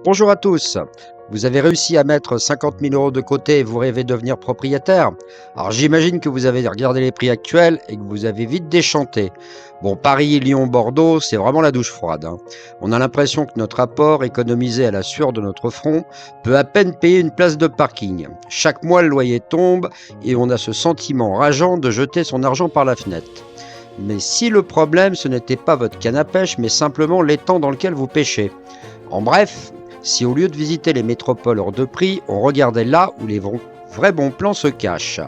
Bonjour à tous. Vous avez réussi à mettre 50 000 € de côté et vous rêvez de devenir propriétaire? Alors j'imagine que vous avez regardé les prix actuels et que vous avez vite déchanté. Bon, Paris, Lyon, Bordeaux, c'est vraiment la douche froide, hein. On a l'impression que notre apport, économisé à la sueur de notre front, peut à peine payer une place de parking. Chaque mois, le loyer tombe et on a ce sentiment rageant de jeter son argent par la fenêtre. Mais si le problème, ce n'était pas votre canne à pêche, mais simplement l'étang dans lequel vous pêchez. En bref, si au lieu de visiter les métropoles hors de prix, on regardait là où les vrais bons plans se cachent.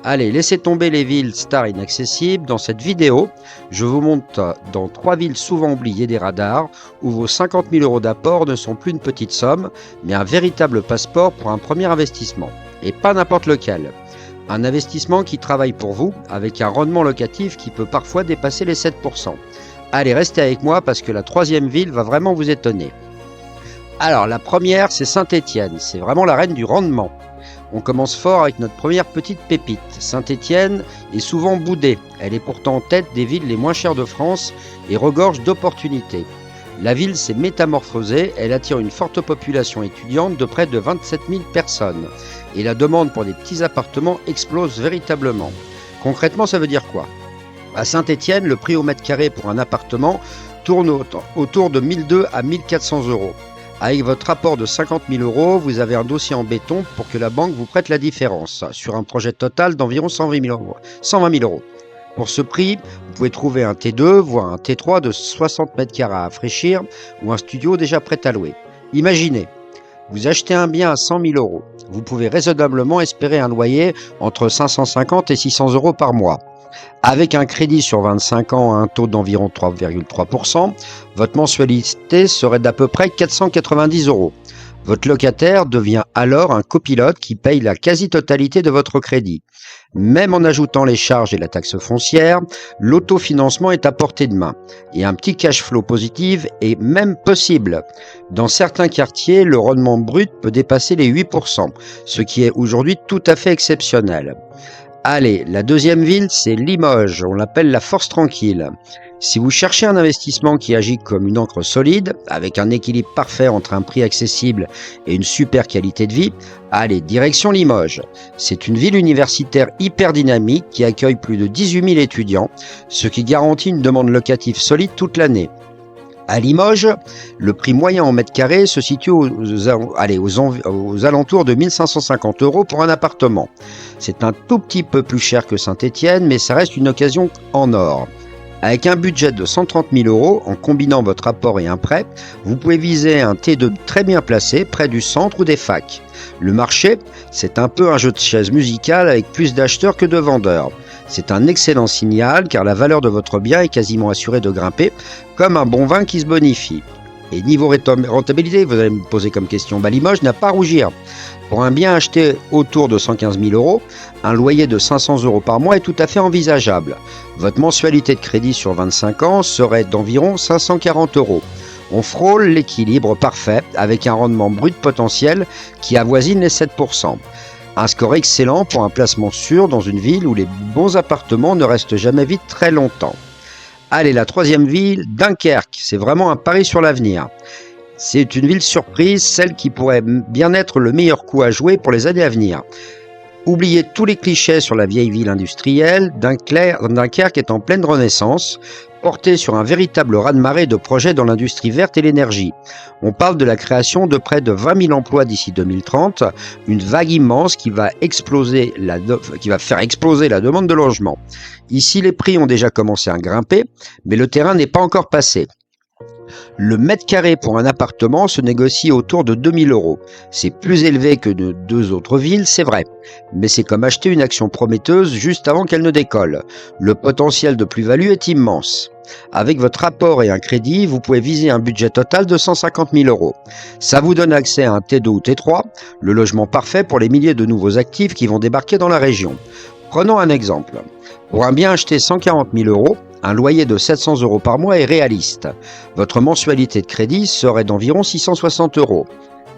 Allez, laissez tomber les villes stars inaccessibles. Dans cette vidéo, je vous montre dans 3 villes souvent oubliées des radars, où vos 50 000 € d'apport ne sont plus une petite somme, mais un véritable passeport pour un premier investissement. Et pas n'importe lequel. Un investissement qui travaille pour vous, avec un rendement locatif qui peut parfois dépasser les 7%. Allez, restez avec moi parce que la 3e ville va vraiment vous étonner. Alors, la première, c'est Saint-Étienne. C'est vraiment la reine du rendement. On commence fort avec notre première petite pépite. Saint-Étienne est souvent boudée. Elle est pourtant en tête des villes les moins chères de France et regorge d'opportunités. La ville s'est métamorphosée. Elle attire une forte population étudiante de près de 27 000 personnes. Et la demande pour des petits appartements explose véritablement. Concrètement, ça veut dire quoi? À Saint-Étienne, le prix au mètre carré pour un appartement tourne autour de 1 200 à 1 400 €. Avec votre apport de 50 000 €, vous avez un dossier en béton pour que la banque vous prête la différence, sur un projet total d'environ 120 000 €. Pour ce prix, vous pouvez trouver un T2, voire un T3 de 60 mètres carrés à rafraîchir, ou un studio déjà prêt à louer. Imaginez, vous achetez un bien à 100 000 €. Vous pouvez raisonnablement espérer un loyer entre 550 et 600 € par mois. Avec un crédit sur 25 ans à un taux d'environ 3,3%, votre mensualité serait d'à peu près 490 €. Votre locataire devient alors un copilote qui paye la quasi-totalité de votre crédit. Même en ajoutant les charges et la taxe foncière, l'autofinancement est à portée de main et un petit cash flow positif est même possible. Dans certains quartiers, le rendement brut peut dépasser les 8%, ce qui est aujourd'hui tout à fait exceptionnel. Allez, la 2e ville, c'est Limoges, on l'appelle la force tranquille. Si vous cherchez un investissement qui agit comme une encre solide, avec un équilibre parfait entre un prix accessible et une super qualité de vie, allez, direction Limoges. C'est une ville universitaire hyper dynamique qui accueille plus de 18 000 étudiants, ce qui garantit une demande locative solide toute l'année. À Limoges, le prix moyen en mètre carré se situe aux alentours de 1 550 € pour un appartement. C'est un tout petit peu plus cher que Saint-Étienne, mais ça reste une occasion en or. Avec un budget de 130 000 €, en combinant votre apport et un prêt, vous pouvez viser un T2 très bien placé, près du centre ou des facs. Le marché, c'est un peu un jeu de chaises musicales avec plus d'acheteurs que de vendeurs. C'est un excellent signal car la valeur de votre bien est quasiment assurée de grimper, comme un bon vin qui se bonifie. Et niveau rentabilité, vous allez me poser comme question, Limoges n'a pas à rougir. Pour un bien acheté autour de 115 000 €, un loyer de 500 € par mois est tout à fait envisageable. Votre mensualité de crédit sur 25 ans serait d'environ 540 €. On frôle l'équilibre parfait avec un rendement brut potentiel qui avoisine les 7%. Un score excellent pour un placement sûr dans une ville où les bons appartements ne restent jamais vides très longtemps. Allez, la 3e ville, Dunkerque, c'est vraiment un pari sur l'avenir. C'est une ville surprise, celle qui pourrait bien être le meilleur coup à jouer pour les années à venir. Oubliez tous les clichés sur la vieille ville industrielle, Dunkerque est en pleine renaissance, portée sur un véritable raz-de-marée de projets dans l'industrie verte et l'énergie. On parle de la création de près de 20 000 emplois d'ici 2030, une vague immense qui va faire exploser la demande de logement. Ici, les prix ont déjà commencé à grimper, mais le terrain n'est pas encore passé. Le mètre carré pour un appartement se négocie autour de 2 000 €. C'est plus élevé que de 2 autres villes, c'est vrai. Mais c'est comme acheter une action prometteuse juste avant qu'elle ne décolle. Le potentiel de plus-value est immense. Avec votre apport et un crédit, vous pouvez viser un budget total de 150 000 €. Ça vous donne accès à un T2 ou T3, le logement parfait pour les milliers de nouveaux actifs qui vont débarquer dans la région. Prenons un exemple. Pour un bien acheté 140 000 €, un loyer de 700 € par mois est réaliste. Votre mensualité de crédit serait d'environ 660 €.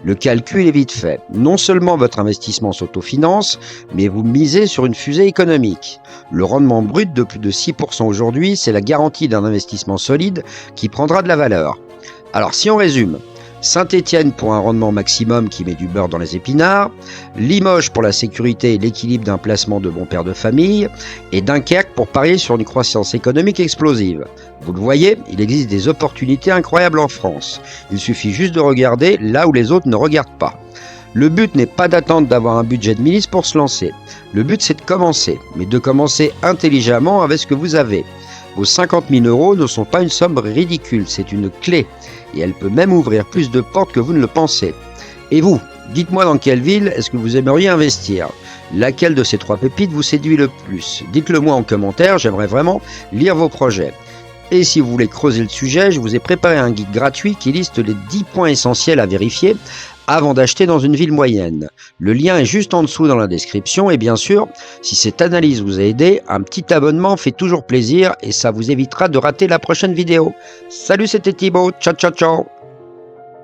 Le calcul est vite fait. Non seulement votre investissement s'autofinance, mais vous misez sur une fusée économique. Le rendement brut de plus de 6% aujourd'hui, c'est la garantie d'un investissement solide qui prendra de la valeur. Alors si on résume, Saint-Étienne pour un rendement maximum qui met du beurre dans les épinards, Limoges pour la sécurité et l'équilibre d'un placement de bon père de famille, et Dunkerque pour parier sur une croissance économique explosive. Vous le voyez, il existe des opportunités incroyables en France. Il suffit juste de regarder là où les autres ne regardent pas. Le but n'est pas d'attendre d'avoir un budget de milice pour se lancer. Le but c'est de commencer, mais de commencer intelligemment avec ce que vous avez. Vos 50 000 € ne sont pas une somme ridicule, c'est une clé. Et elle peut même ouvrir plus de portes que vous ne le pensez. Et vous, dites-moi dans quelle ville est-ce que vous aimeriez investir? Laquelle de ces 3 pépites vous séduit le plus? Dites-le moi en commentaire, j'aimerais vraiment lire vos projets. Et si vous voulez creuser le sujet, je vous ai préparé un guide gratuit qui liste les 10 points essentiels à vérifier avant d'acheter dans une ville moyenne. Le lien est juste en dessous dans la description et bien sûr, si cette analyse vous a aidé, un petit abonnement fait toujours plaisir et ça vous évitera de rater la prochaine vidéo. Salut, c'était Thibaut, ciao ciao ciao.